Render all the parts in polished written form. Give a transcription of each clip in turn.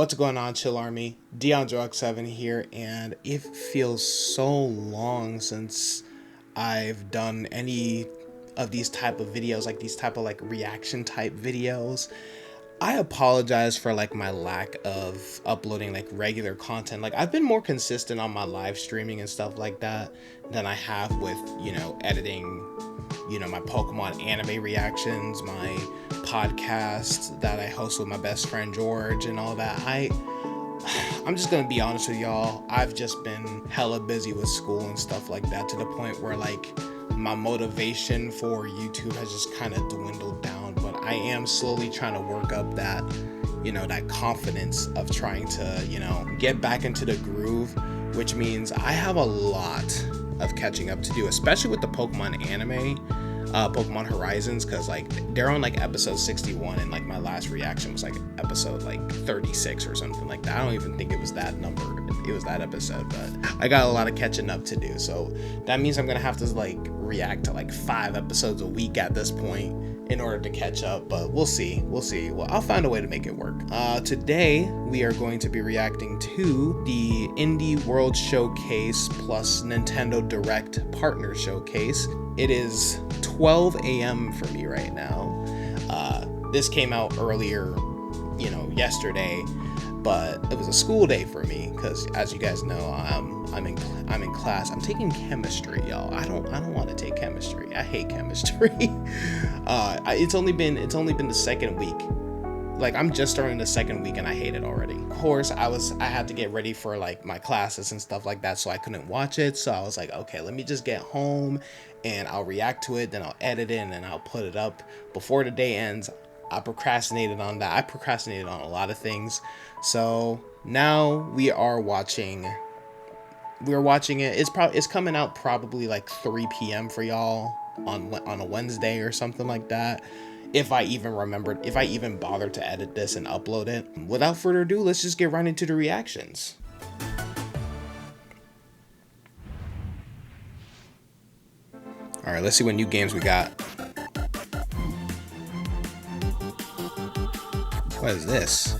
What's going on, Chill Army? DeAndreX7 here, and it feels so long since I've done any of these type of videos, like these type of like reaction type videos. I apologize for like my lack of uploading like regular content. Like I've been more consistent on my live streaming and stuff like that than I have with, editing, my Pokemon anime reactions, my podcast that I host with my best friend George and all that. I'm just gonna be honest with y'all. I've just been hella busy with school and stuff like that, to the point where like my motivation for YouTube has just kind of dwindled down. But I am slowly trying to work up that, that confidence of trying to, get back into the groove, which means I have a lot of catching up to do, especially with the Pokemon anime, Pokemon Horizons, because like they're on like episode 61 and like my last reaction was like episode like 36 or something like that. I don't even think it was that number, it was that episode, but I got a lot of catching up to do, so that means I'm gonna have to like react to like 5 episodes a week at this point in order to catch up, but we'll see. Well, I'll find a way to make it work. Today we are going to be reacting to the Indie World Showcase plus Nintendo Direct Partner Showcase. It is 12 a.m. for me right now. This came out earlier, yesterday, but it was a school day for me because, as you guys know, I'm in class. I'm taking chemistry, y'all. I don't want to take chemistry. I hate chemistry. It's only been the second week. Like, I'm just starting the second week and I hate it already. Of course, I had to get ready for like my classes and stuff like that, so I couldn't watch it. So I was like, okay, let me just get home and I'll react to it, then I'll edit it and then I'll put it up before the day ends. I procrastinated on that. I procrastinated on a lot of things. So now we're watching it. It's coming out probably like 3 p.m. for y'all on a Wednesday or something like that. If I even bothered to edit this and upload it. Without further ado, let's just get right into the reactions. All right, let's see what new games we got. What is this?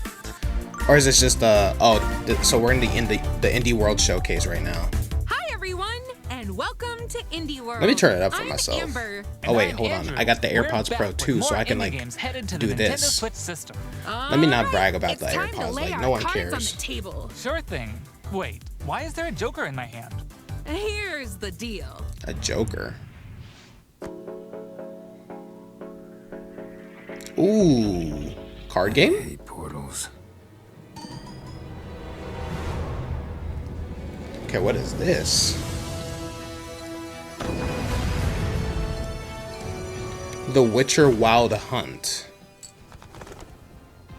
Or is this just so we're in the Indie World Showcase right now. Hi everyone, and welcome to Indie World. Let me turn it up for myself. Amber. Oh wait, hold on. I got the AirPods Pro too, so I can like do this. Let me not brag about the AirPods. Like no one cares. On the table. Sure thing. Wait, why is there a Joker in my hand? Here's the deal. A Joker. Ooh, card game? Hey, portals. Okay, what is this? The Witcher Wild Hunt.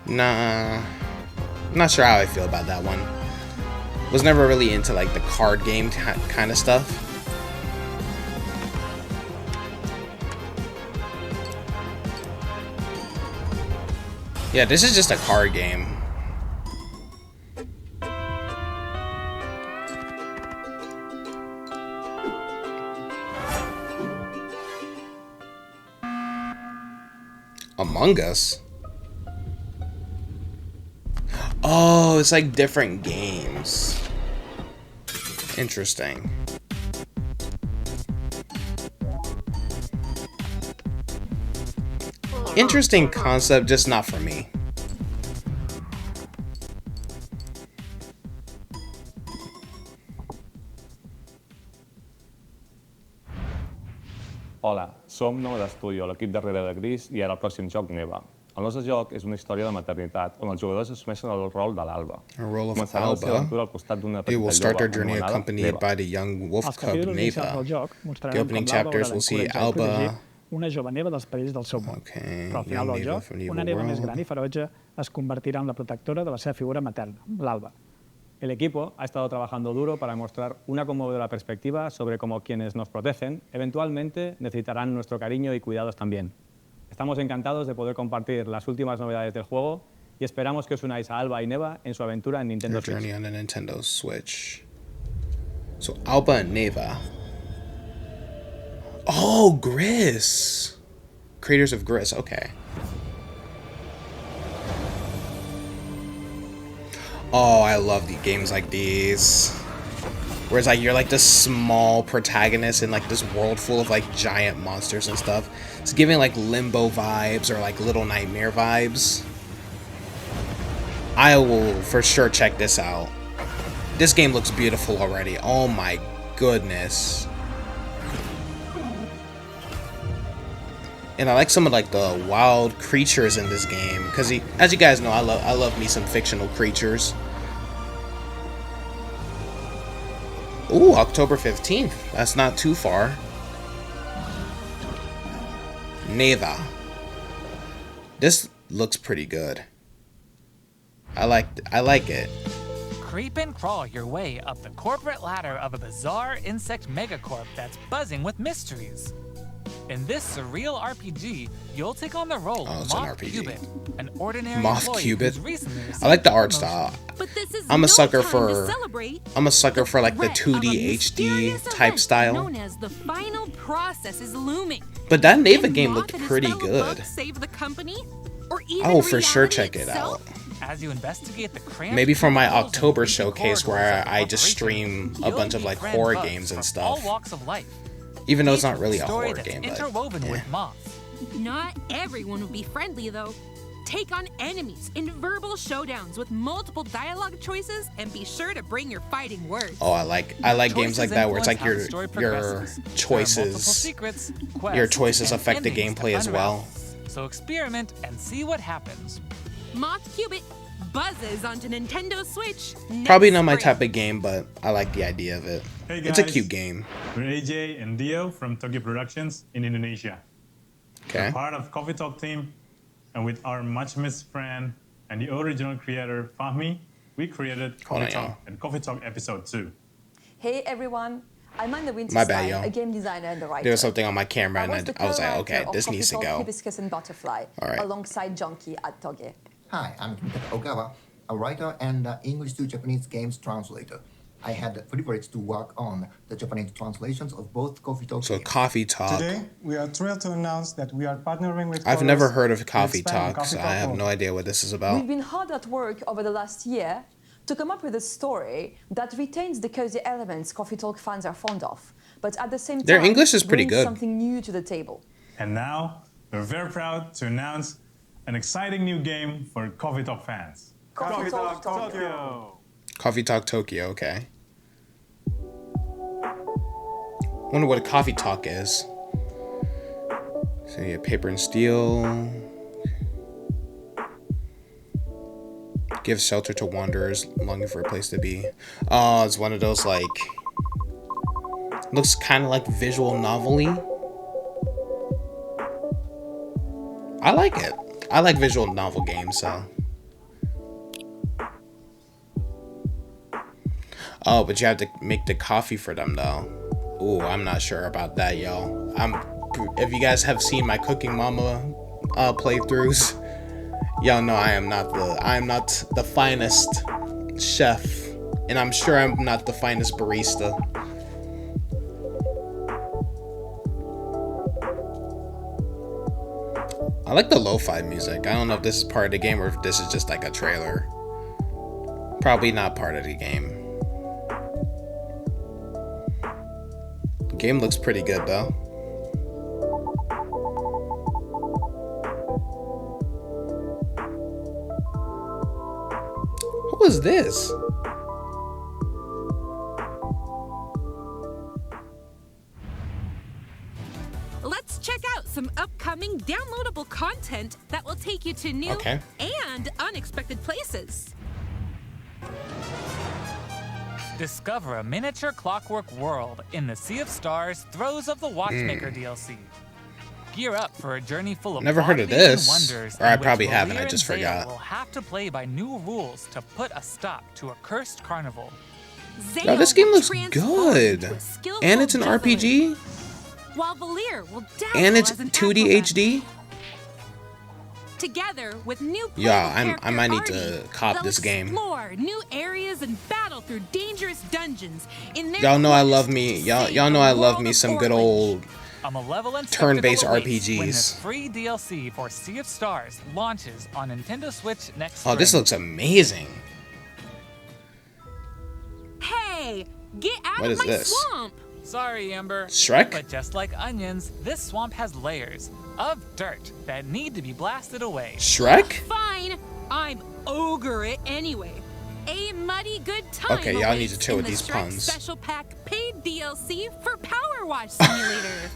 Nah, I'm not sure how I feel about that one. Was never really into like the card game kind of stuff. Yeah, this is just a card game. Among Us? Oh, it's like different games. Interesting. Interesting concept, just not for me. Hola, som Nou d'Estudio, l'equip darrere de Gris, i ara el pròxim joc Neva. El nostre joc és una història de maternitat, on els jugadors assumeixen el rol de l'Alba. Començaran la seva aventura al costat d'una petita will start their lloba journey anomenada accompanied Neva. by the young wolf Els cub capítols inicials Neva. del joc The mostraran opening com l'Alba chapters haurà will see d'encoratjar i protegir Alba. una jove neva dels perills del seu món. Okay, Però al final young del Neva joc, from the una evil neva més world. gran i ferotge es convertirà en la protectora de la seva figura materna, l'Alba. El equipo ha estado trabajando duro para mostrar una conmovedora perspectiva sobre cómo quienes nos protegen eventualmente necesitarán nuestro cariño y cuidados también. Estamos encantados de poder compartir las últimas novedades del juego y esperamos que os unáis a Alba y Neva en su aventura en Nintendo Their journey Switch. on the Nintendo Switch. So Alba and Neva. Oh, Gris. Creators of Gris. Okay. Oh, I love the games like these. Whereas like you're like this small protagonist in like this world full of like giant monsters and stuff. It's giving like Limbo vibes or like Little Nightmare vibes. I will for sure check this out. This game looks beautiful already. Oh my goodness. And I like some of like the wild creatures in this game because as you guys know, I love me some fictional creatures. Ooh, October 15th. That's not too far. Neva. This looks pretty good. I like it. Creep and crawl your way up the corporate ladder of a bizarre insect megacorp that's buzzing with mysteries. In this surreal RPG, you'll take on the role of Moth Cubit, an ordinary Moth employee Cubit. who's recently I like the received art promotion. style. But this is I'm a no sucker time for to celebrate like the threat of a 2D HD mysterious type event style. known as the final process is looming. But that Neva Can game Moth looked and his pretty fellow good. bugs save the company? Or even I will for sure reality check it itself? out. As you investigate the cramped Maybe for my halls and October creepy showcase corridors where of the I just corporation, stream a you'll bunch of like befriend horror bugs games and from all stuff. walks of life. Even though it's Each not really a story horror that's game, but interwoven yeah. with moths. Not everyone will be friendly, though. Take on enemies in verbal showdowns with multiple dialogue choices, and be sure to bring your fighting words. Oh, I like games like that where it's like your choices affect the gameplay as well. So experiment and see what happens. Moth Cubit buzzes onto Nintendo Switch. Probably next not my spring. type of game, but I like the idea of it. Hey It's a guys. cute game. We're AJ and Dio from Tokyo Productions in Indonesia. Okay. Part of Coffee Talk team, and with our much missed friend and the original creator Fahmi, we created Hold Coffee on, Talk and Coffee Talk Episode 2. Hey everyone, I'm Anna My bad, Winterstein, yo. a game designer and a writer. There was something on my camera I was and the I was like, co-writer okay, of this Coffee needs to Talk, go. Hibiscus and Butterfly, All right. alongside Junkie at Toge. Hi, I'm Kentaro Ogawa, a writer and English to Japanese games translator. I had the privilege to work on the Japanese translations of both Coffee Talk So games. Coffee Talk. Today, we are thrilled to announce that we are partnering with I've never Chorus heard of to Coffee expand Talk, so Coffee I have Talk no idea what this is about. We've been hard at work over the last year to come up with a story that retains the cozy elements Coffee Talk fans are fond of, but at the same time, Their English is pretty brings good. something new to the table. And now, we're very proud to announce an exciting new game for Coffee Talk fans. Coffee Talk Tokyo. Coffee Talk Tokyo, okay. Wonder what a Coffee Talk is. So yeah, paper and steel. Give shelter to wanderers longing for a place to be. Oh, it's one of those like looks kind of like visual novel-y. I like it. I like visual novel games, so. Oh, but you have to make the coffee for them though. Ooh, I'm not sure about that, y'all. If you guys have seen my Cooking Mama playthroughs, y'all know I am not the finest chef, and I'm sure I'm not the finest barista. I like the lo-fi music. I don't know if this is part of the game or if this is just like a trailer. Probably not part of the game. Game looks pretty good though. Who is this? Let's check out some upcoming downloadable content that will take you to new Okay. and unexpected places. Discover a miniature clockwork world in the Sea of Stars Throes of the Watchmaker DLC. Gear up for a journey full of Never heard of oddities and this. wonders Or I in which probably haven't, I Valir just and Zale forgot. will have to play by new rules to put a stop to a cursed carnival. Zale Yo, this game will looks transform good. into a skillful And it's an juggler, RPG. while Valir will dazzle And it's as an 2D acrobat. HD. Together with new Yeah, playable I might need character to Artie, cop they'll this game. Explore new areas and battle through dangerous dungeons. In their Y'all know I quest love to me. save Y'all know the I love world me of some good Orlange. old A malevolent turn-based spectacle awaits when RPGs. this free DLC for Sea of Stars launches on Nintendo Switch next Oh, this spring. looks amazing. way! Get out What of is my this? swamp! Sorry, Amber. Shrek? But just like onions, this swamp has layers of dirt that need to be blasted away. Shrek? Fine, I'm ogre it anyway. A muddy good time. Okay, y'all need to awaits chill in with the these Shrek puns. Special pack paid DLC for Power Wash Simulator.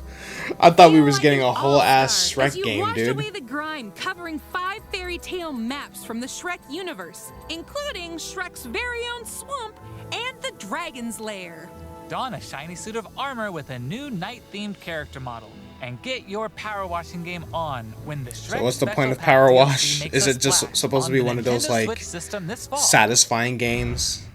I thought we Feel was like getting an a whole ass all-star as Shrek you game, wash dude. away the grime, covering 5 fairy tale maps from the Shrek universe, including Shrek's very own swamp and the Dragon's Lair. Don a shiny suit of armor with a new night-themed character model, and get your power washing game on when the Shrek So what's the Special point of Pack Power DLC Wash? makes Is a it just splash supposed to on be the one of those Nintendo like Switch system this fall. satisfying games?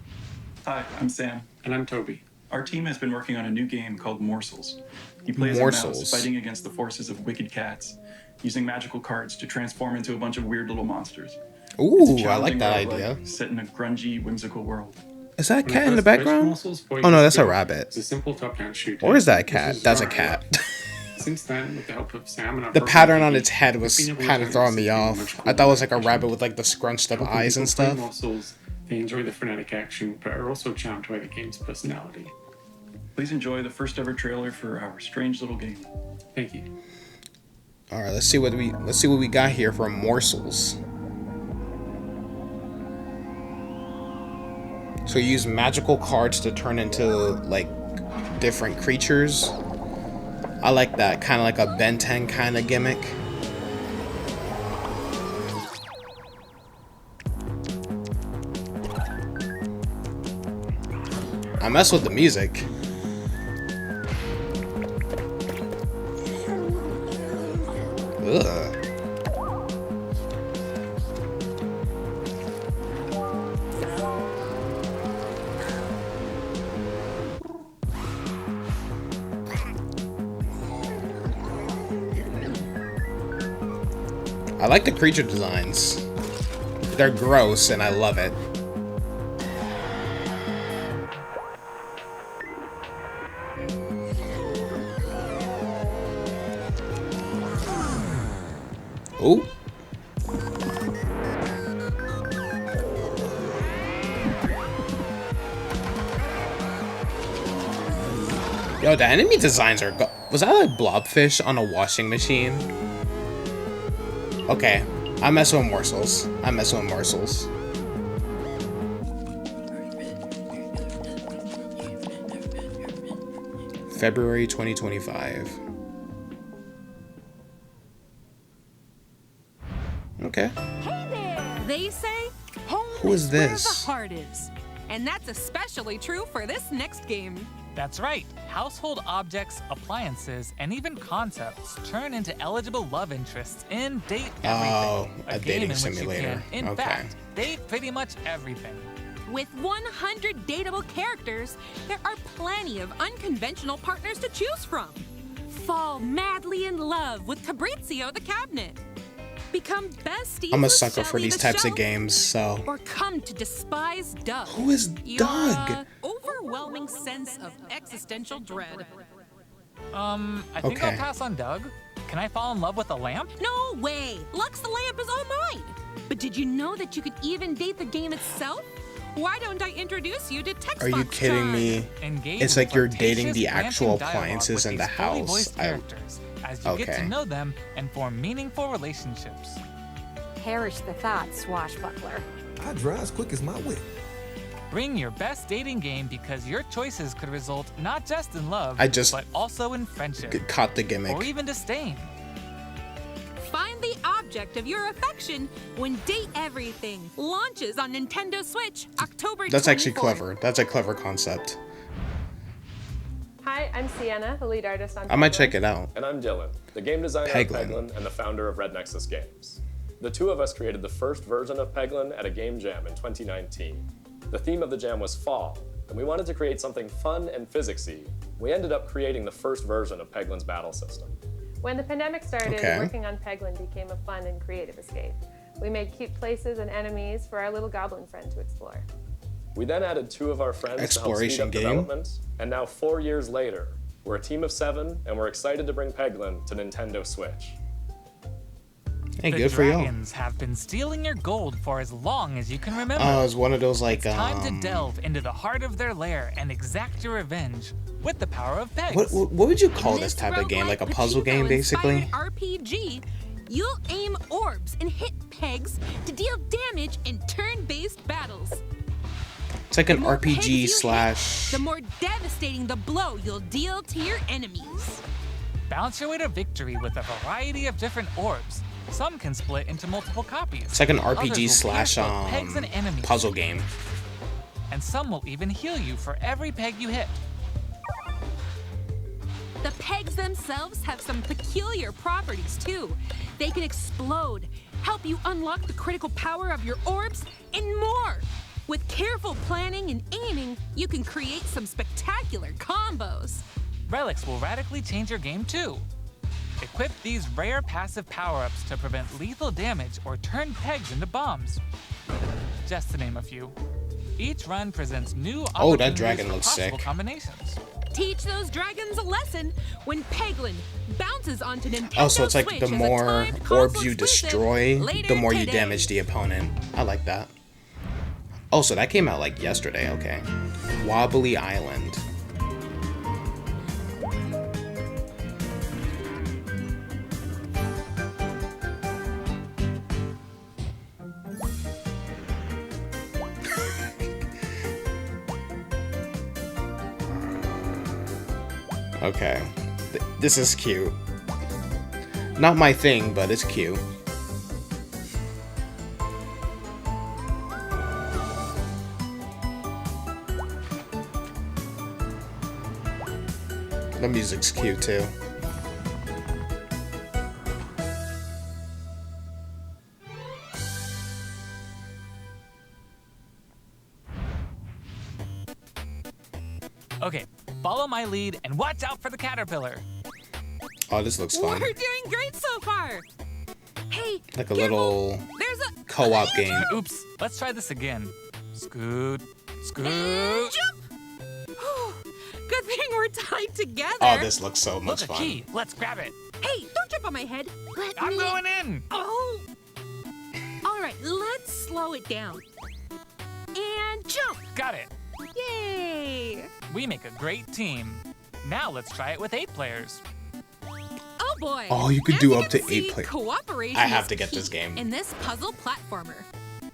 Hi, I'm Sam. And I'm Toby. Our team has been working on a new game called Morsels. You play as a Morsels. mouse fighting against the forces of wicked cats, using magical cards to transform into a bunch of weird little monsters. Ooh, It's a I like challenging that roguelike idea. set in a grungy, whimsicles world. Is that a When I cat in the first played background? Morsels 4 Oh no, years that's a ago, rabbit. It's a simple top-down shooter. Or is that a This cat? is That's a genre. cat. Since then, with the help of Sam and our The program pattern on Vicky, its head was we've been able to kind of turn throwing this me into a off. much I thought it was like a cooler rabbit with like the scrunched up Helping eyes and people play stuff. Morsels, they enjoy the frenetic action, but are also charmed by the game's personality. Please enjoy the first ever trailer for our strange little game. Thank you. All right, let's see what we got here from Morsels. So you use magical cards to turn into like different creatures. I like that, kind of like a Ben 10 kind of gimmick. I mess with the music. Ugh. I like the creature designs. They're gross and I love it. Ooh. Yo, the enemy designs are was that a blobfish on a washing machine? Okay, I'm messing with Morsels. I'm messing with Morsels. February 2025. Okay. Hey there! They say home Who is where this? the heart is. And that's especially true for this next game. That's right. Household objects, appliances, and even concepts turn into eligible love interests in Date Everything. Oh, a game dating in which simulator. You can, in Okay. fact, date pretty much everything. With 100 dateable characters, there are plenty of unconventional partners to choose from. Fall madly in love with Fabrizio the cabinet. Become besties I'm a with sucker for Shelley these the types of shelf. games, so. Or come to despise Doug. Who is Your, Doug? overwhelming sense of existential dread. I think I'll Okay. pass on Doug. Can I fall in love with a lamp? No way! Lux the lamp is all mine! But did you know that you could even date the game itself? Why don't I introduce you to Text Are you Box kidding Time? me? Engage It's with like you're dating the flirtatious, actual ranting dialogue appliances with in the these fully house. voiced characters as you get Okay. to know them and form meaningful relationships. Perish the thought, swashbuckler. I drive as quick as my whip. Bring your best dating game because your choices could result not just in love, I just but also in friendship. Caught the gimmick. Or even disdain. Find the object of your affection when Date Everything launches on Nintendo Switch October 24th. That's actually clever. That's a clever concept. Hi, I'm Sienna, the lead artist on I might Peglin. check it out. And I'm Dylan, the game designer Peglin. of Peglin and the founder of Red Nexus Games. The two of us created the first version of Peglin at a game jam in 2019. The theme of the jam was fall, and we wanted to create something fun and physicsy. We ended up creating the first version of Peglin's battle system. When the pandemic started, Okay. working on Peglin became a fun and creative escape. We made cute places and enemies for our little goblin friend to explore. We then added two of our friends to help speed Exploration up game? development, and now 4 years later, we're a team of 7, and we're excited to bring Peglin to Nintendo Switch. Hey, the good for you. dragons have been stealing your gold for as long as you can remember. Oh, it's one of those like It's time to delve into the heart of their lair and exact your revenge with the power of pegs. What would you call this type of game? Like a puzzle game, basically? RPG, you'll aim orbs and hit pegs to deal damage in turn-based battles. It's like an RPG slash. The more devastating the blow you'll deal to your enemies. Bounce your way to victory with a variety of different orbs. Some can split into multiple copies. It's like an RPG slash pegs and enemies. puzzle game. And some will even heal you for every peg you hit. The pegs themselves have some peculiar properties too. They can explode, help you unlock the critical power of your orbs, and more. With careful planning and aiming, you can create some spectacular combos. Relics will radically change your game too. Equip these rare passive power-ups to prevent lethal damage or turn pegs into bombs. Just to name a few. Each run presents new that dragon looks sick. Combinations. Teach those dragons a lesson when Peglin bounces onto Nintendo Oh, so it's like Switch the as a more timed orbs console you exclusive destroy, later the more you today. damage the opponent. I like that. Oh, so that came out like yesterday, okay. Wobbly Island. Okay, this is cute. Not my thing, but it's cute. The music's cute too. Okay, follow my lead and watch out for the caterpillar. Oh, this looks fun. We're doing great so far. Hey, Like a little there's a co-op game. Oops, let's try this again. Scoot, scoot. jump. Good thing we're tied together. Oh, this looks so much Look, a fun. key. Let's grab it. Hey, don't jump on my head. I'm going in. Oh. All right, let's slow it down. And jump. Got it. Yay. We make a great team. Now let's try it with 8 players. Oh boy. Oh, you could As do you up can to 8 see, players. Cooperation I have is to get this key game. in this puzzle platformer.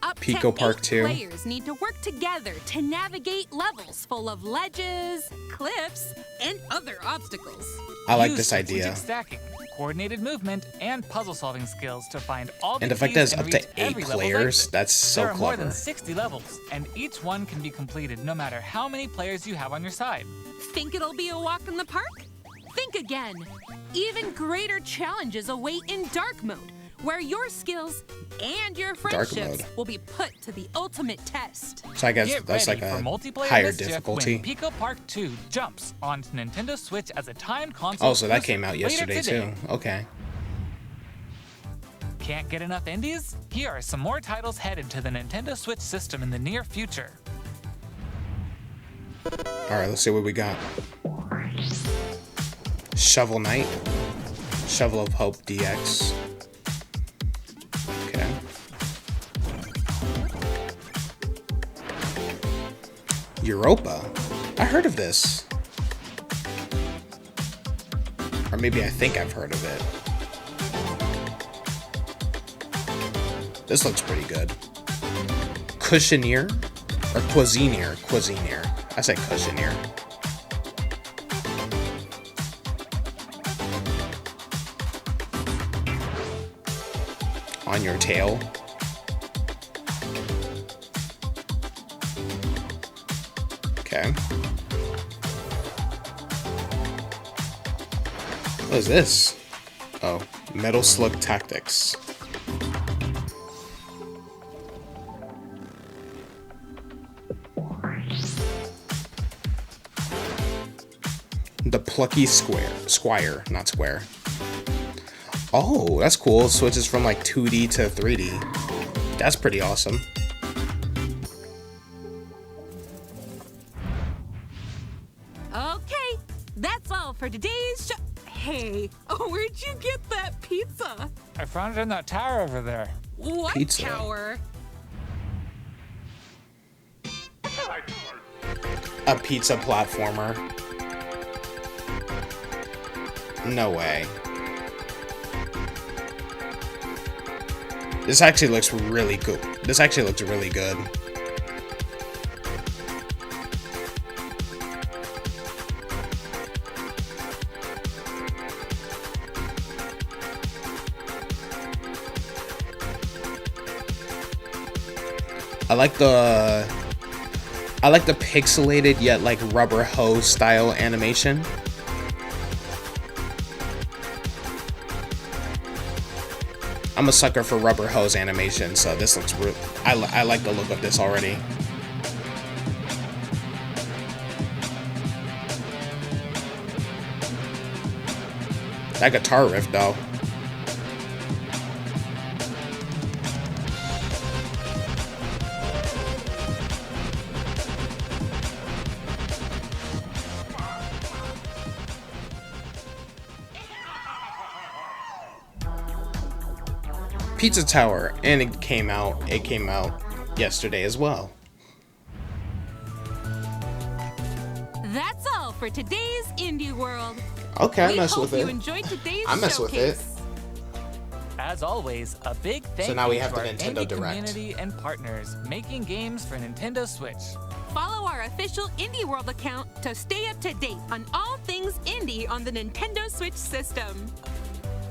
Up Pico to Park 8 2. players need to work together to navigate levels full of ledges, cliffs, and other obstacles. I like Use this strategic idea. stacking, coordinated movement, and puzzle-solving skills to find all the And the fact keys that it's and up to reach 8 every level's players, exit. that's so There are more clever. than 60 levels, and each one can be completed no matter how many players you have on your side. Think it'll be a walk in the park? Think again. Even greater challenges await in dark mode, where your skills and your Dark friendships mode. will be put to the ultimate test. So I guess Get that's ready like for a multiplayer higher mischief difficulty. when Pico Park 2 jumps onto Nintendo Switch as a timed console. Oh, so that exclusive came out later yesterday today. too. Okay. Can't get enough indies? Here are some more titles headed to the Nintendo Switch system in the near future. Alright, let's see what we got. Shovel Knight. Shovel of Hope DX. Okay. Europa. I heard of this. Or maybe I think I've heard of it. This looks pretty good. Cuisinier? Or Cuisinier? Cuisinier. I said Cuisinier. On your tail. Okay. What is this? Oh, Metal Slug Tactics. The Plucky Squire, not Square. Oh, that's cool. It switches from like 2D to 3D. That's pretty awesome. Okay, that's all for today's show. Hey, where'd you get that pizza? I found it in that tower over there. What Pizza. tower? A pizza platformer. No way. This actually looks really good. This actually looks really good. I like the pixelated yet like rubber hose style animation. I'm a sucker for rubber hose animation, so this looks real. I like the look of this already. That guitar riff though. Pizza Tower, and it came out yesterday as well. That's all for today's Indie World. Okay, I mess with We it. hope you enjoyed today's I mess with it. showcase. As always, a big thank now we you have to the our Nintendo indie Direct. community and partners making games for Nintendo Switch. Follow our official Indie World account to stay up to date on all things indie on the Nintendo Switch system.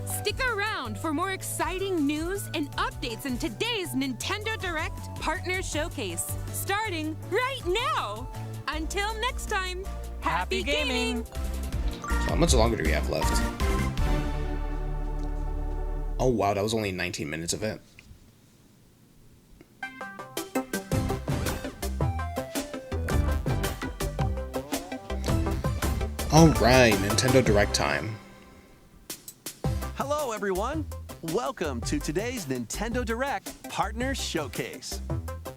Stick around for more exciting news and updates in today's Nintendo Direct Partner Showcase, starting right now. Until next time, happy gaming! So how much longer do we have left? Oh wow, that was only 19 minutes of it. Alright, Nintendo Direct time. Hello everyone! Welcome to today's Nintendo Direct Partner Showcase.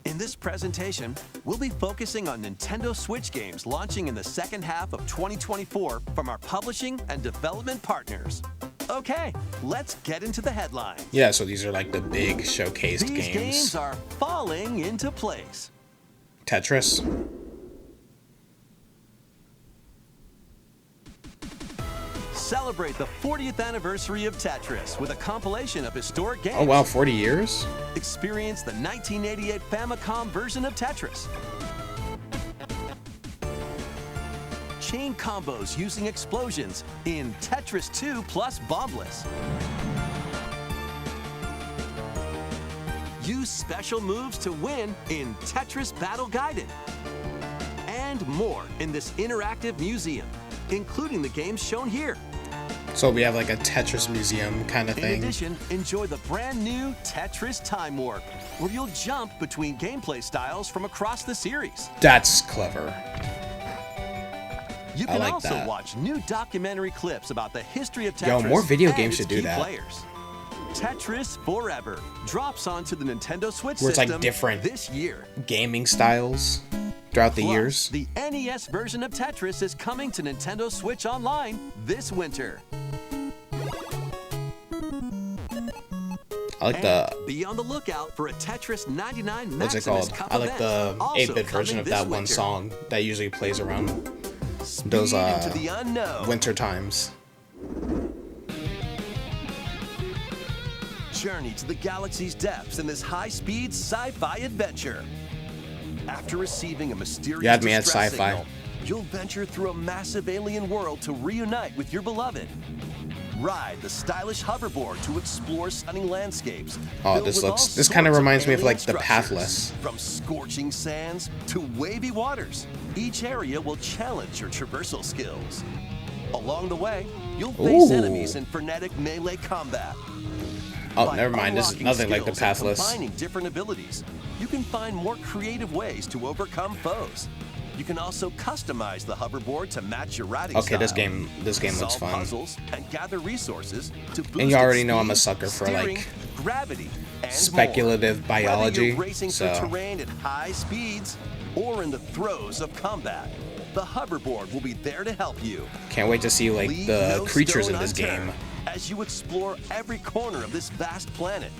In this presentation, we'll be focusing on Nintendo Switch games launching in the second half of 2024 from our publishing and development partners. Okay, let's get into the headlines. Yeah, so these are like the big showcased These games. games are falling into place. Tetris. Celebrate the 40th anniversary of Tetris with a compilation of historic games. Oh wow, 40 years? Experience the 1988 Famicom version of Tetris. Chain combos using explosions in Tetris 2 plus Bombless. Use special moves to win in Tetris Battle Guided. And more in this interactive museum, including the games shown here. So we have like a Tetris museum kind of thing. In addition, enjoy the brand new Tetris Time Warp, where you'll jump between gameplay styles from across the series. That's clever. You can like also that. watch new documentary clips about the history of Tetris. Yo, more video and games its should do key that. Players. Tetris Forever drops onto the Nintendo Switch Where it's system like different this year. gaming styles throughout the Plus, years. The NES version of Tetris is coming to Nintendo Switch Online this winter. I like the, Be on the lookout for a Tetris 99 what's it Maximus called? Cup I like the event, also 8-bit version coming of this that one winter. song that usually plays around Speed those into the unknown. winter times. Journey to the galaxy's depths in this high-speed sci-fi adventure. After receiving a mysterious You had me at distress sci-fi. signal, you'll venture through a massive alien world to reunite with your beloved. Ride the stylish hoverboard to explore stunning landscapes. Oh, filled this with looks. all This kind of sorts reminds me of alien like the structures. Pathless. From scorching sands to wavy waters, each area will challenge your traversal skills. Along the way, you'll face Ooh. enemies in frenetic melee combat. Oh, By never mind. This is unlocking nothing like the skills and Pathless. Combining different abilities, you can find more creative ways to overcome foes. You can also customize the hoverboard to match your riding Okay, style. this game looks Solve fun. puzzles and gather resources to boost And you already its know I'm a speed, sucker for steering, like gravity, and speculative more. biology. Whether you're racing So through terrain at high speeds or in the throes of combat, the hoverboard will be there to help you. can't wait to see like Leave the no creatures in stone this game. unturned. as you explore every corner of this vast planet.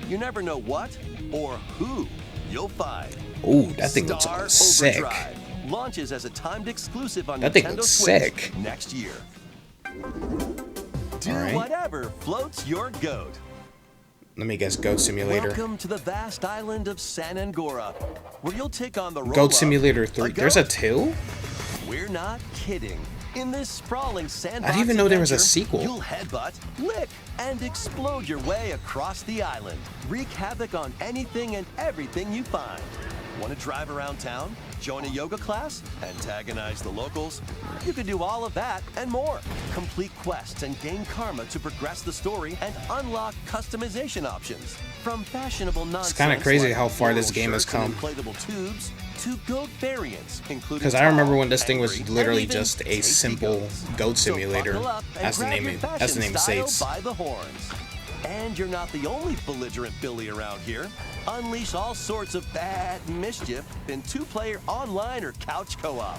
You never know what or who you'll find. Ooh, that thing looks Star sick. Overdrive launches as a timed exclusive on That thing Nintendo looks Switch sick. next year. Do All right. whatever floats your goat. Let me guess, Goat Simulator. Welcome to the vast island of San Angora, where you'll take on the role Goat of Simulator 3. There's a 2? We're not kidding. In this sprawling sandbox I didn't even know there was a adventure, sequel. You'll headbutt, lick, and explode your way across the island. Wreak havoc on anything and everything you find. Want to drive around town? Join a yoga class? Antagonize the locals? You can do all of that and more. Complete quests and gain karma to progress the story and unlock customization options. From fashionable nonsense It's kind of crazy like how far this floral game has shirts and come. inflatable tubes to goat variants, including Because I remember when this thing angry, was and literally even just a tasty simple goats. Goat So Simulator, buckle up and as the grab your name fashion style states. by the horns. And you're not the only belligerent Billy around here. Unleash all sorts of bad mischief in 2-player online or couch co-op.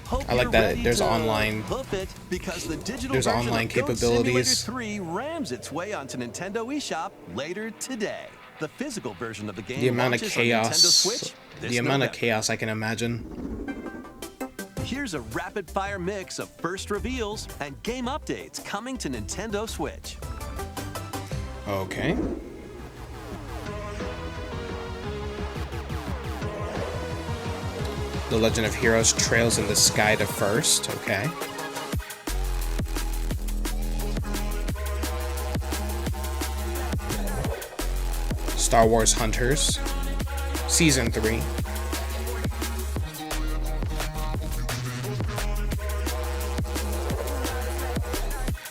Hope I like you're that ready there's to online- hoof it, because the digital there's version online of Goat capabilities. Simulator 3 rams its way onto Nintendo eShop later today. The physical version of the game The amount of launches on Nintendo Switch chaos, this the amount of November. chaos I can imagine. Here's a rapid-fire mix of first reveals and game updates coming to Nintendo Switch. Okay. The Legend of Heroes Trails in the Sky to first. Okay. Star Wars Hunters Season 3.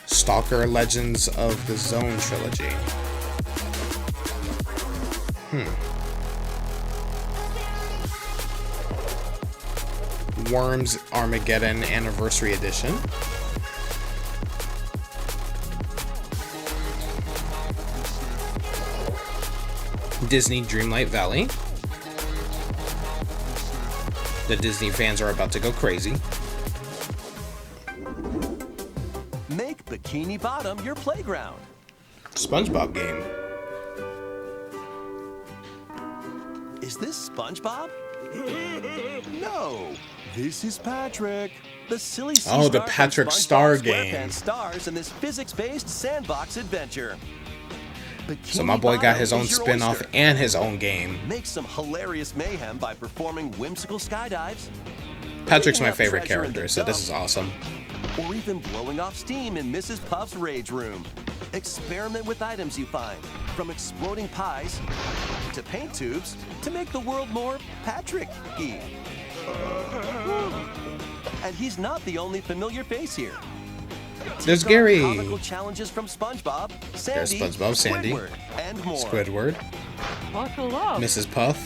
Stalker Legends of the Zone trilogy. Worms Armageddon Anniversary Edition. Disney Dreamlight Valley. The Disney fans are about to go crazy. Make Bikini Bottom your playground. SpongeBob game. Is this SpongeBob? No, this is Patrick. The silly sea Oh, the star from Patrick SpongeBob Star SquarePants game. stars in this physics-based sandbox adventure. So my boy got his Bikini own Bottom is your spin-off oyster. and his own game. Make some hilarious mayhem by performing whimsical skydives. Patrick's digging my up favorite treasure in character, the so this is dump, awesome. Or even blowing off steam in Mrs. Puff's rage room. Experiment with items you find, from exploding pies to paint tubes to make the world more Patrick-y. And he's not the only familiar face here. There's Take on Gary. Comical challenges from SpongeBob, There's Sandy, SpongeBob, Sandy. Squidward, and more. Squidward. Buckle up. Mrs. Puff.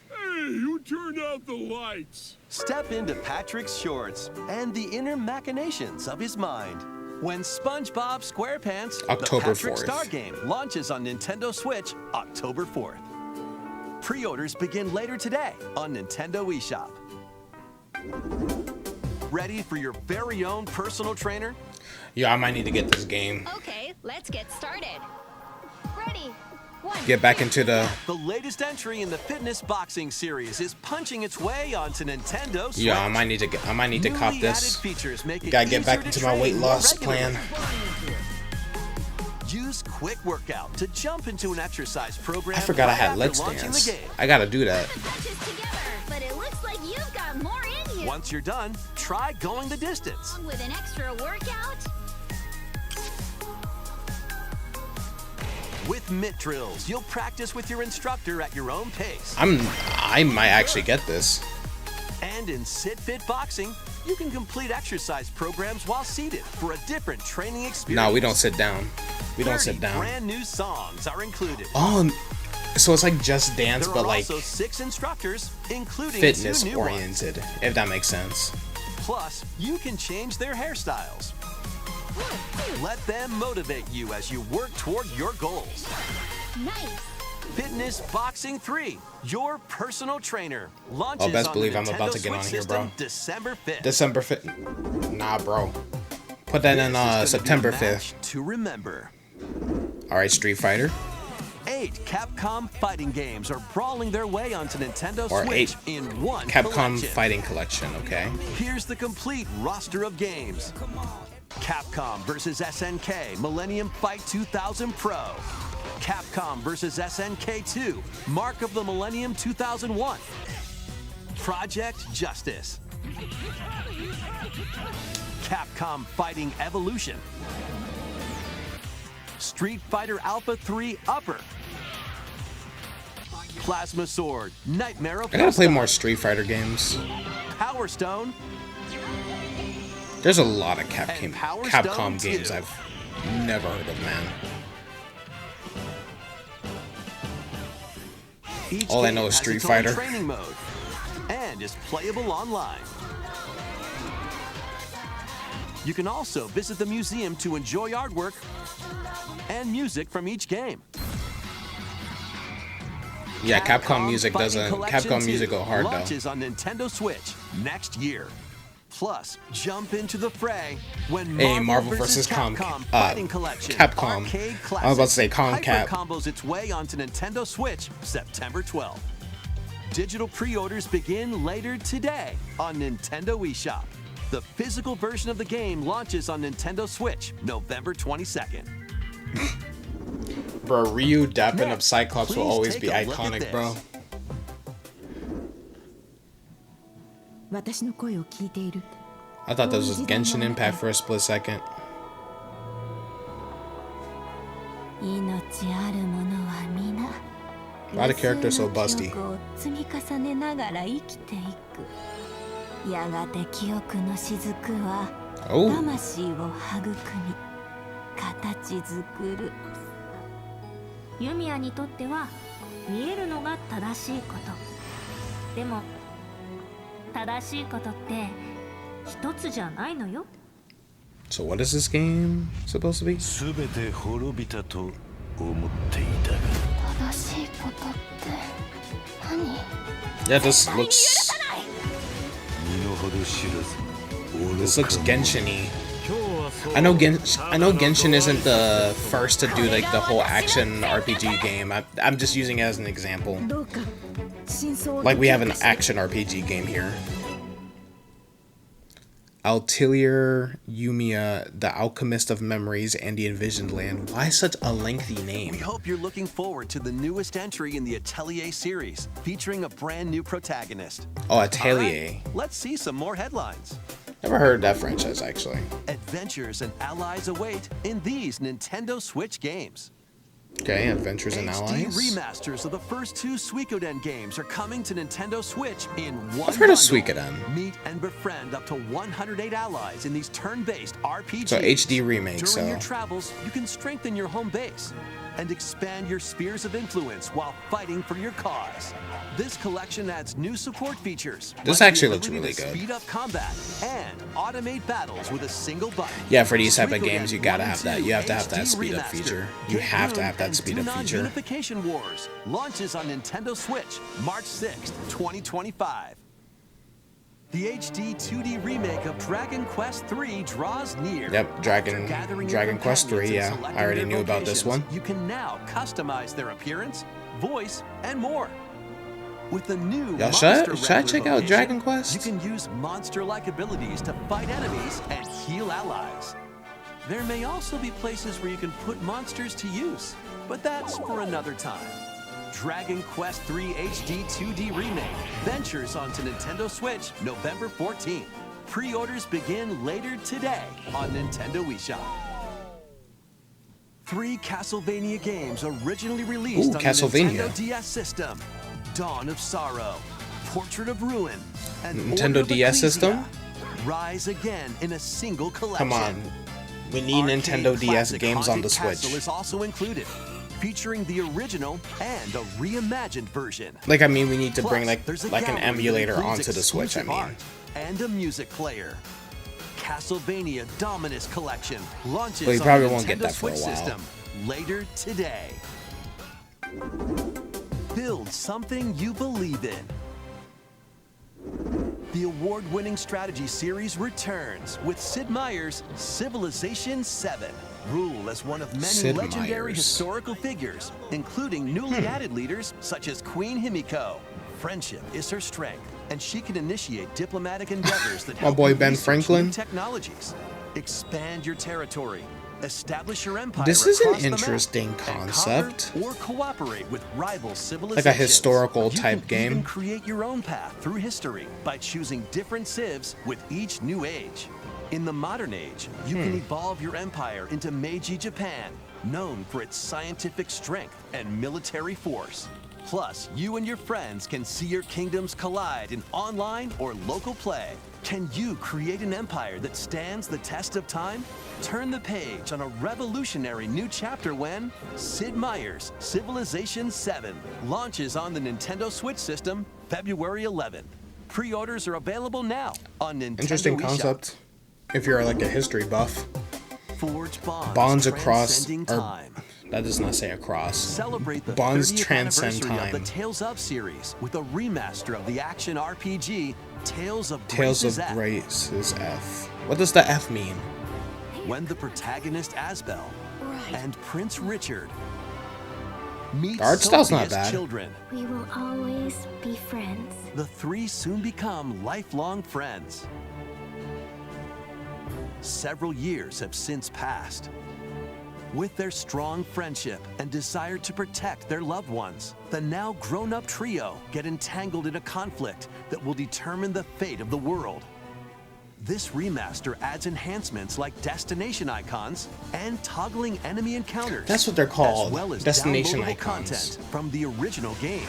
Hey, who turned out the lights? Step into Patrick's shorts and the inner machinations of his mind. When SpongeBob SquarePants, October the Patrick 4th. Star game, launches on Nintendo Switch October 4th. Pre-orders begin later today on Nintendo eShop. Ready for your very own personal trainer? Yeah, I might need to get this game. Okay, let's get started. Ready. One. Get back into the... The latest entry in the fitness boxing series is punching its way onto Nintendo Switch. Yeah, I might need to cop Newly this. added features make it Gotta get back easier into to my weight train more loss regularly. plan. Use Quick Workout to jump into an exercise program. I forgot I right had after Let's launching Dance. the game. I gotta do that. But it looks like you've got more in you. Once you're done, try going the distance. With an extra workout. With mitt drills, you'll practice with your instructor at your own pace. I might actually get this. And in Sit Fit Boxing, you can complete exercise programs while seated for a different training experience. No, we don't sit down. We don't 30 sit down. Brand new songs are included. Oh, so it's like Just Dance, There but are like also 6 instructors, including fitness 2 new ones. oriented, if that makes sense. Plus, you can change their hairstyles. Let them motivate you as you work toward your goals. Nice. Fitness Boxing 3, your personal trainer, launches Oh, best on believe the I'm about Nintendo to get on Switch here, system bro. December 5th. December 5th. Nah, bro. Put that in September 5th. To remember. All right, Street Fighter. 8 Capcom fighting games are brawling their way onto Nintendo Or Switch 8 in one Capcom collection. fighting collection, okay. Here's the complete roster of games. Capcom vs. SNK Millennium Fight 2000 Pro. Capcom vs. SNK 2 Mark of the Millennium 2001. Project Justice. Capcom Fighting Evolution. Street Fighter Alpha 3 Upper. Plasma Sword Nightmare of I gotta play more Street Fighter games. Power Stone. There's a lot of Capcom Stone games 2. I've never heard of, man. Each All I game know is has Street its own Fighter. training mode and is playable online. You can also visit the museum to enjoy artwork and music from each game. Yeah, Capcom music Fighting doesn't. Collection Capcom music 2 go hard though. launches on Nintendo Switch next year. Plus, jump into the fray when Hey, Marvel vs. Capcom Fighting Collection Capcom. Arcade I was about to say Classic Concap. hyper-combos its way onto Nintendo Switch September 12th. Digital pre-orders begin later today on Nintendo eShop. The physical version of the game launches on Nintendo Switch November 22nd. Bro, Ryu dapping up Cyclops will please always take be a look at iconic, this. bro. 私の声を聞いている。 I thought this was Genshin Impact for a split second. 命あるものは皆 A lot of characters so busty. 記憶を積み重ねながら生きていく。やがて記憶の雫は Oh. 魂を育み形作る。ユミヤにとっては見えるのが正しいこと。でも正しいことって一つじゃないのよ。 So what is this game supposed to be? すべて滅びたと思っていたが。正しいことって何？ Yeah, this looks. 身の程知らず。 This looks Genshin-y. I know Genshin isn't the first to do like the whole action RPG game. I'm just using it as an example. Like we have an action RPG game here. Altelier Yumiya, the Alchemist of Memories, and the Envisioned Land. Why such a lengthy name? We hope you're looking forward to the newest entry in the Atelier series, featuring a brand new protagonist. Oh, Atelier. All right, let's see some more headlines. Never heard of that franchise, actually. Adventures and allies await in these Nintendo Switch games. Okay, Adventures and HD Allies. remasters of the first 2 Suikoden games are coming to Nintendo Switch in one I've heard of bundle. Suikoden. Meet and befriend up to 108 allies in these turn-based RPGs. So HD remake, During your so. travels, you can strengthen your home base and expand your spheres of influence while fighting for your cause. This collection adds new support features. This like actually the looks ability really to good. Speed up combat and automate battles with a single button. Yeah, for these type of Suikoden games, you gotta 1 have and that. 2 You have to have that HD speed up remaster. feature. You Get have to Moon have that and speed up Dunon feature. Unification Wars launches on Nintendo Switch March 6th, 2025. The HD 2D remake of Dragon Quest III draws near. Yep, Dragon Quest 3, yeah. I already knew about this one. You can now customize their appearance, voice, and more. With the new Y'all, should I Monster check Wrangler out Dragon Quest? You can use monster-like abilities to fight enemies and heal allies. There may also be places where you can put monsters to use, but that's for another time. Dragon Quest III HD 2D Remake ventures onto Nintendo Switch November 14th. Pre-orders begin later today on Nintendo eShop. 3 Castlevania games originally released on Castlevania. the Nintendo DS system. Dawn of Sorrow, Portrait of Ruin, and Nintendo Order of DS system? Ecclesia rise again in a single collection. Come on. We need Arcade Nintendo DS classic games on the Haunted Castle Switch. is also included, featuring the original and a reimagined version. Like, I mean, we need to bring Plus, there's a like an gallery that emulator includes onto the Switch, I exclusive mean. art and a music player. Castlevania Dominus Collection launches Well, you on probably the won't get Nintendo that for a Switch while. system later today. Build something you believe in. The award-winning strategy series returns with Sid Meier's Civilization VII. Rule as one of many Sid legendary Meier's. historical figures, including newly added leaders such as Queen Himiko. Friendship is her strength, and she can initiate diplomatic endeavors that My help boy you Ben research Franklin. new technologies, expand your territory, establish your empire. This is an across the map, interesting and concept. conquer or cooperate with rival civilizations. Like a historical type You can even game. create your own path through history by choosing different civs with each new age. In the modern age, you can evolve your empire into Meiji Japan, known for its scientific strength and military force. Plus, you and your friends can see your kingdoms collide in online or local play. Can you create an empire that stands the test of time? Turn the page on a revolutionary new chapter when Sid Meier's Civilization VII launches on the Nintendo Switch system February 11th. Pre-orders are available now on Nintendo Interesting eShop. concept. If you're like a history buff. Forge Bonds across, transcending or time. that does not say across. Celebrate the Bonds 30th transcend anniversary of time. the Tales of series with a remaster of the action RPG Tales of Tales Grace's of F. Grace's F. What does the F mean? When the protagonist Asbel and Prince Richard meet The art style's not Sophia's bad. children, We will always be friends. the three soon become lifelong friends. Several years have since passed. With their strong friendship and desire to protect their loved ones, the now grown-up trio get entangled in a conflict that will determine the fate of the world. This remaster adds enhancements like destination icons and toggling enemy encounters. That's what they're called, as well as destination downloadable icons. content from the original game.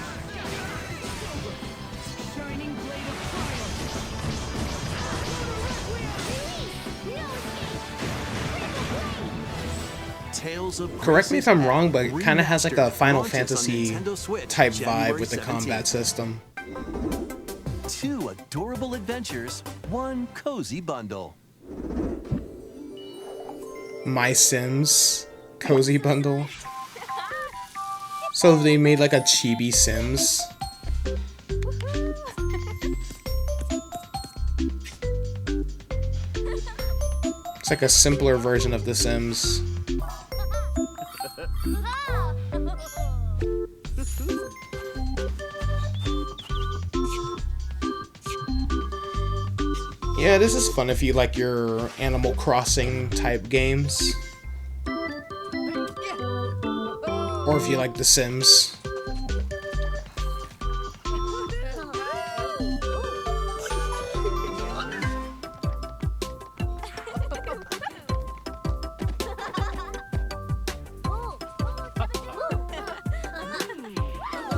Tales of Correct me if I'm wrong, but it kind of has like a Remastered Final launches on Fantasy Nintendo Switch type January vibe with the 17th. combat system. 2 adorable adventures, 1 cozy bundle. My Sims cozy bundle. So they made like a chibi Sims. It's like a simpler version of The Sims. Yeah, this is fun if you like your Animal Crossing type games. Or if you like The Sims.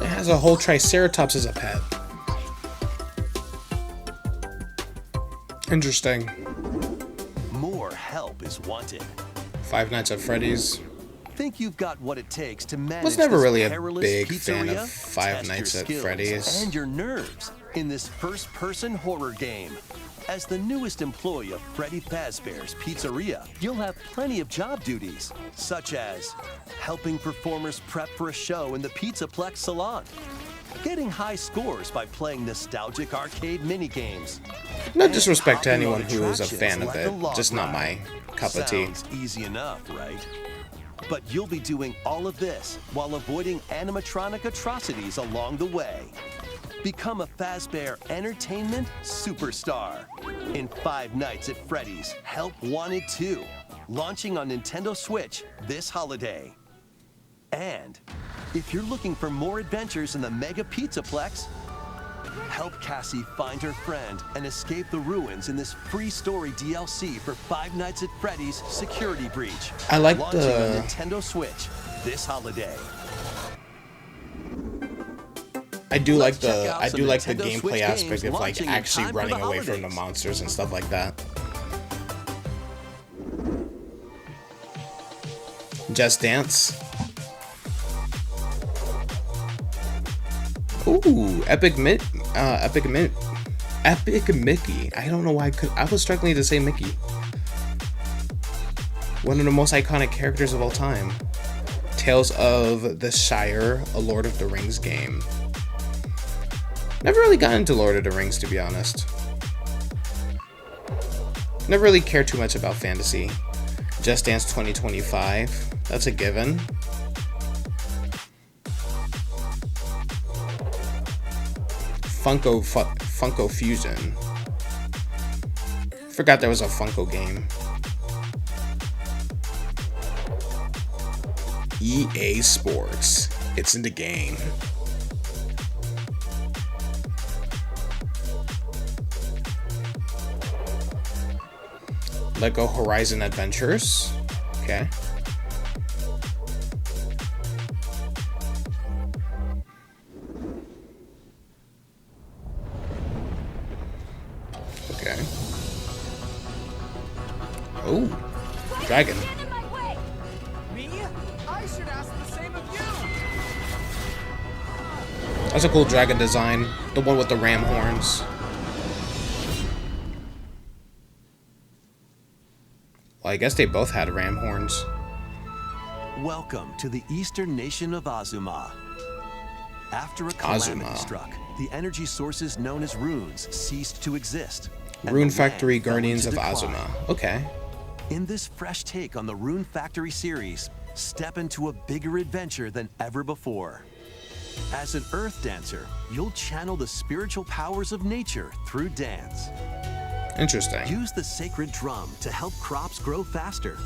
It has a whole Triceratops as a pet. Interesting. More help is wanted. Five Nights at Freddy's. Think you've got what it takes to manage Was never this really a perilous big fan pizzeria? of Five Test Nights your at skills Freddy's. and your nerves in this first-person horror game. As the newest employee of Freddy Fazbear's Pizzeria, you'll have plenty of job duties, such as helping performers prep for a show in the Pizzaplex salon, getting high scores by playing nostalgic arcade minigames. No and disrespect to hopping on anyone who is a attractions fan of like it, the log just not ride. my cup of tea. Sounds easy enough, right? But you'll be doing all of this while avoiding animatronic atrocities along the way. Become a Fazbear Entertainment superstar in Five Nights at Freddy's Help Wanted 2, launching on Nintendo Switch this holiday. And if you're looking for more adventures in the Mega Pizzaplex, help Cassie find her friend and escape the ruins in this free story DLC for Five Nights at Freddy's Security Breach. I like launching the- on Nintendo Switch this holiday. I do like check the out I some do like the Nintendo gameplay Switch aspect games of like launching in actually time for running the away from the holidays. monsters and stuff like that. Just Dance. Ooh, Epic Mickey. I don't know why I was struggling to say Mickey. One of the most iconic characters of all time. Tales of the Shire, a Lord of the Rings game. Never really got into Lord of the Rings, to be honest. Never really cared too much about fantasy. Just Dance 2025. That's a given. Funko Fusion. Forgot there was a Funko game. EA Sports. It's in the game. Lego Horizon Adventures. Okay. Okay. Oh, dragon. Me? I should ask the same of you. That's a cool dragon design. The one with the ram horns. Well, I guess they both had ram horns. Welcome to the eastern nation of Azuma. After a calamity struck, the energy sources known as runes ceased to exist. Rune Factory Guardians of Azuma. Okay. In this fresh take on the Rune Factory series, step into a bigger adventure than ever before. As an earth dancer, you'll channel the spiritual powers of nature through dance. Interesting. Use the sacred drum to help crops grow faster.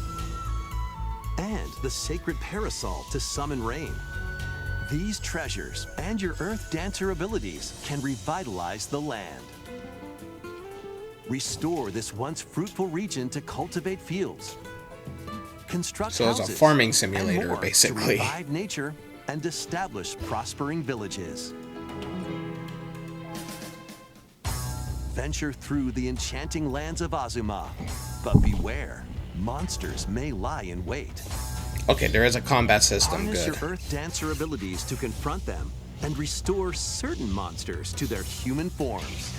And the sacred parasol to summon rain. These treasures and your earth dancer abilities can revitalize the land. Restore this once fruitful region to cultivate fields. Construct So it's a houses farming and simulator, more basically. to revive nature and establish prospering villages. Venture through the enchanting lands of Azuma, but beware, monsters may lie in wait. Okay, there is a combat system. Harness Good. your earth dancer abilities to confront them and restore certain monsters to their human forms.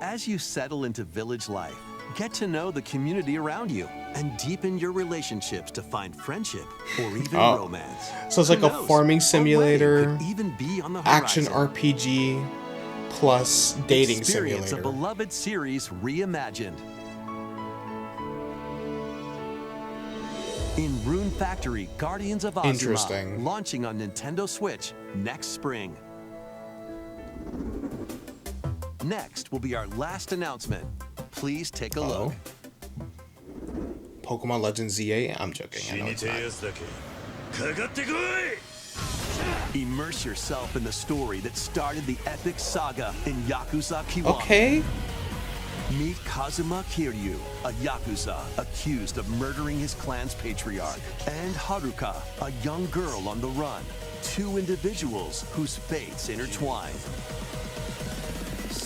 As you settle into village life, get to know the community around you and deepen your relationships to find friendship or even romance. So it's like Who a knows? farming A wedding simulator, could even be on the action horizon. RPG, plus dating Experience simulator. a beloved series reimagined. In Rune Factory Guardians of Azuma, Interesting. launching on Nintendo Switch next spring. Next will be our last announcement. Please take a look. Pokemon Legends ZA? I'm joking. I know it's not. Immerse yourself in the story that started the epic saga in Yakuza Kiwami. Okay. Meet Kazuma Kiryu, a Yakuza accused of murdering his clan's patriarch, and Haruka, a young girl on the run. Two individuals whose fates intertwine.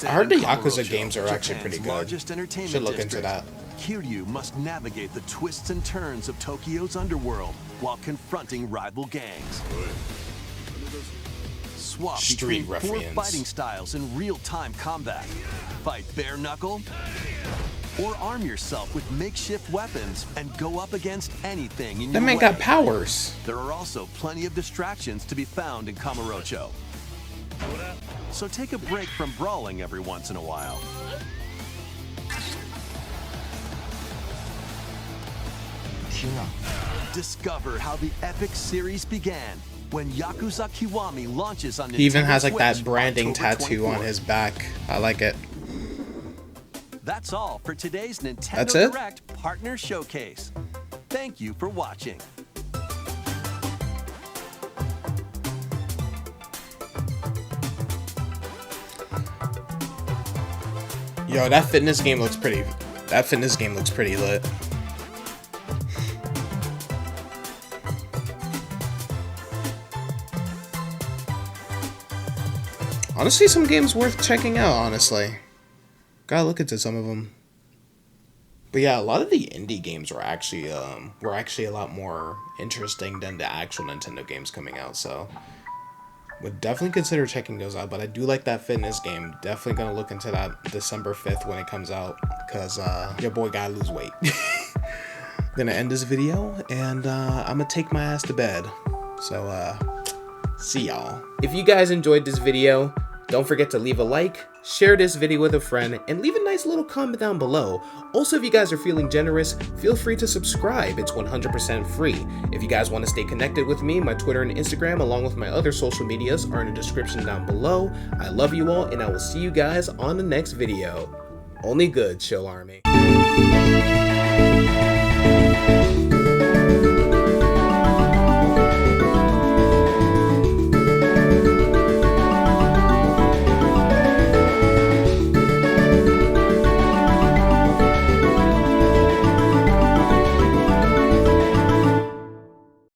I heard the Set in Yakuza Kamurocho, games are actually pretty Japan's good. largest entertainment Should look into district, that. Kiryu must navigate the twists and turns of Tokyo's underworld while confronting rival gangs. Swap Street between four ruffians. fighting styles in real-time combat. Fight bare knuckle, or arm yourself with makeshift weapons and go up against anything in That your man way. got powers. There are also plenty of distractions to be found in Kamurocho. So take a break from brawling every once in a while. Discover how the epic series began when Yakuza Kiwami launches on Nintendo He even has like Switch that branding October tattoo on 24th. his back. I like it. That's all for today's Nintendo That's it? Direct Partner Showcase. Thank you for watching. Yo, that fitness game looks pretty. That fitness game looks pretty lit. Honestly, some games worth checking out. Honestly, gotta look into some of them. But yeah, a lot of the indie games were actually a lot more interesting than the actual Nintendo games coming out. So would definitely consider checking those out. But I do like that fitness game. Definitely gonna look into that December 5th when it comes out, because your boy gotta lose weight. Gonna end this video, and I'm gonna take my ass to bed. So See y'all. If you guys enjoyed this video, don't forget to leave a like, share this video with a friend, and leave a nice little comment down below. Also, if you guys are feeling generous, feel free to subscribe. It's 100% free. If you guys want to stay connected with me, my Twitter and Instagram, along with my other social medias, are in the description down below. I love you all, and I will see you guys on the next video. Only good, Chill Army.